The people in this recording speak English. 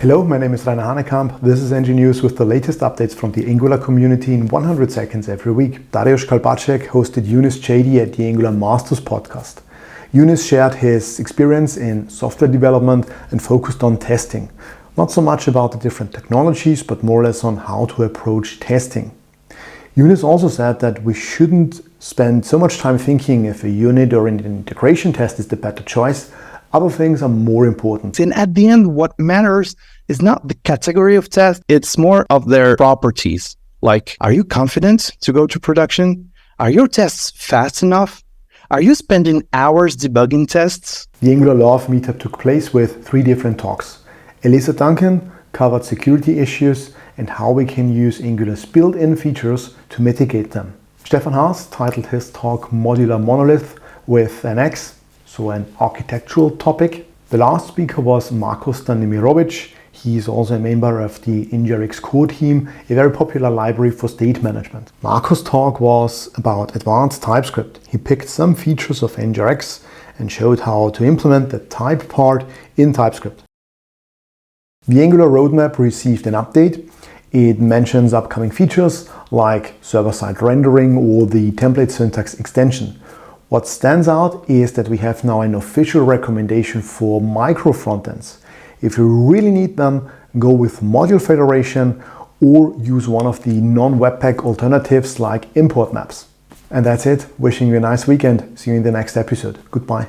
Hello, my name is Rainer Hanekamp. This is NG News with the latest updates from the Angular community in 100 seconds every week. Dariusz Kalbarczyk hosted Younes Jaaidi at the Angular Masters podcast. Younes shared his experience in software development and focused on testing. Not so much about the different technologies, but more or less on how to approach testing. Younes also said that we shouldn't spend so much time thinking if a unit or an integration test is the better choice. Other things are more important. And at the end, what matters is not the category of test, it's more of their properties. Like, are you confident to go to production? Are your tests fast enough? Are you spending hours debugging tests? The Angular Love Meetup took place with 3 different talks. Alisa Duncan covered security issues and how we can use Angular's built-in features to mitigate them. Stefan Haas titled his talk Modular Monolith with NgRx, so an architectural topic. The last speaker was Marko Stanimirovic. He is also a member of the NgRx core team, a very popular library for state management. Marko's talk was about advanced TypeScript. He picked some features of NgRx and showed how to implement the type part in TypeScript. The Angular roadmap received an update. It mentions upcoming features like server-side rendering or the template syntax extension. What stands out is that we have now an official recommendation for micro frontends. If you really need them, go with module federation or use one of the non-Webpack alternatives like import maps. And that's it. Wishing you a nice weekend. See you in the next episode. Goodbye.